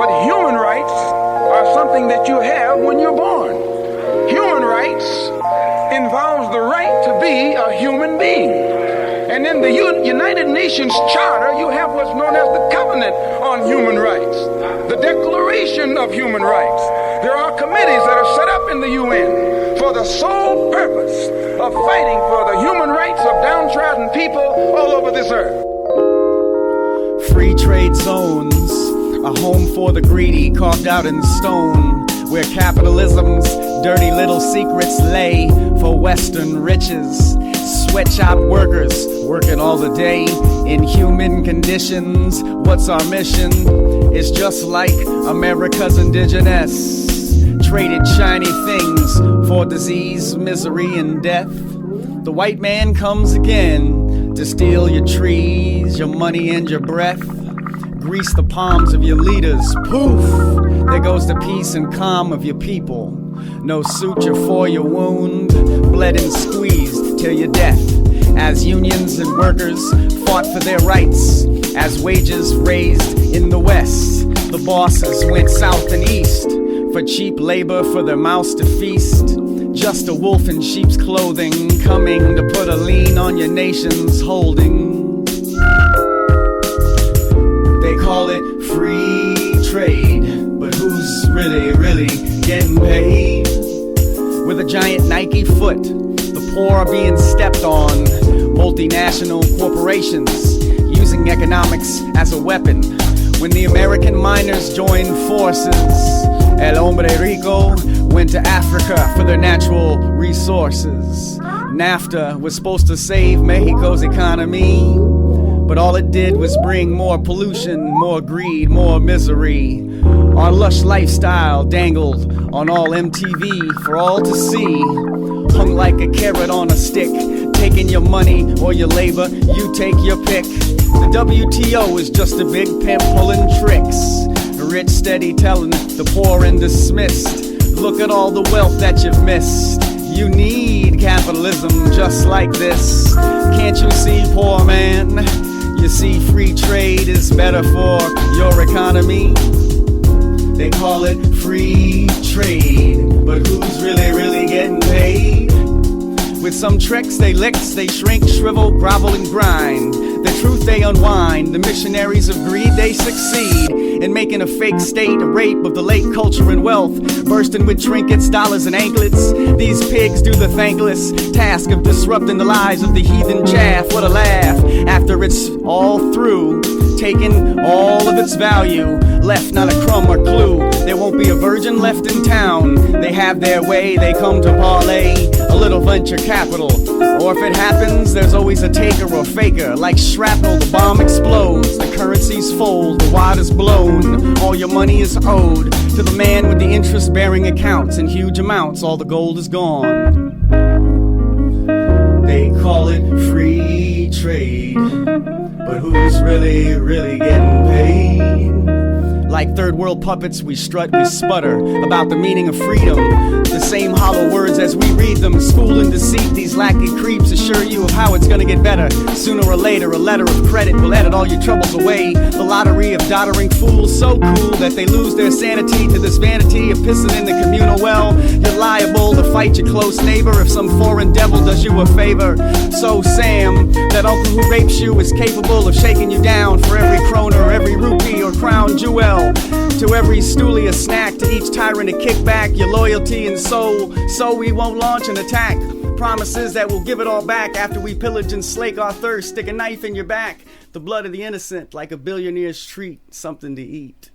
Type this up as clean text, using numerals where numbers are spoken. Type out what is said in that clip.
But human rights are something that you have when you're born. Human rights involves the right to be a human being. And in the United Nations Charter, you have what's known as the Covenant on Human Rights, the Declaration of Human Rights. There are committees that are set up in the UN for the sole purpose of fighting for the human rights of downtrodden people all over this earth. Free trade zones, a home for the greedy carved out in stone, where capitalism's dirty little secrets lay for Western riches. Sweatshop workers working all the day in human conditions. What's our mission? It's just like America's indigenous. Traded shiny things for disease, misery, and death. The white man comes again to steal your trees, your money, and your breath. Grease the palms of your leaders, poof! There goes the peace and calm of your people. No suture for your wound, bled and squeezed till your death. As unions and workers fought for their rights, as wages raised in the West, the bosses went south and east for cheap labor for their mouths to feast. Just a wolf in sheep's clothing, coming to put a lien on your nation's holding. They call it free trade, but who's really getting paid? With a giant Nike foot, the poor are being stepped on. Multinational corporations using economics as a weapon. When the American miners joined forces, El Hombre Rico went to Africa for their natural resources. NAFTA was supposed to save Mexico's economy, but all it did was bring more pollution, more greed, more misery. Our lush lifestyle dangled on all MTV for all to see, hung like a carrot on a stick. Taking your money or your labor, you take your pick. The WTO is just a big pimp pulling tricks. Rich steady telling the poor and dismissed. Look at all the wealth that you've missed. You need capitalism just like this. Can't you see, poor man? You see, free trade is better for your economy. They call it free trade, but who's really getting paid? With some tricks they lick, they shrink, shrivel, grovel, and grind. The truth they unwind, the missionaries of greed they succeed in making a fake state, a rape of the late culture and wealth, bursting with trinkets, dollars, and anklets. These pigs do the thankless task of disrupting the lives of the heathen chaff. What a laugh, after it's all through, taking all of its value, left not a crumb or clue. There won't be a virgin left in town. They have their way, they come to parlay a little venture capital. Or if it happens, there's always a taker or faker. Like shrapnel, the bomb explodes, the currencies fold, the water's blown. All your money is owed to the man with the interest-bearing accounts in huge amounts. All the gold is gone. They call it free trade, but who's really getting paid? Like third world puppets, we strut, we sputter about the meaning of freedom. The same hollow words as we read them. School and deceit, these lackey creeps assure you of how it's gonna get better. Sooner or later, a letter of credit will edit all your troubles away. The lottery of doddering fools, so cool that they lose their sanity to this vanity of pissing in the communal well. You're liable to fight your close neighbor if some foreign devil does you a favor. So Sam, that uncle who rapes you, is capable of shaking you down for every kroner, every rupee or crown jewel. To every stoolie a snack, to each tyrant a kickback, your loyalty and soul, so we won't launch an attack. Promises that we'll give it all back after we pillage and slake our thirst. Stick a knife in your back, the blood of the innocent, like a billionaire's treat, something to eat.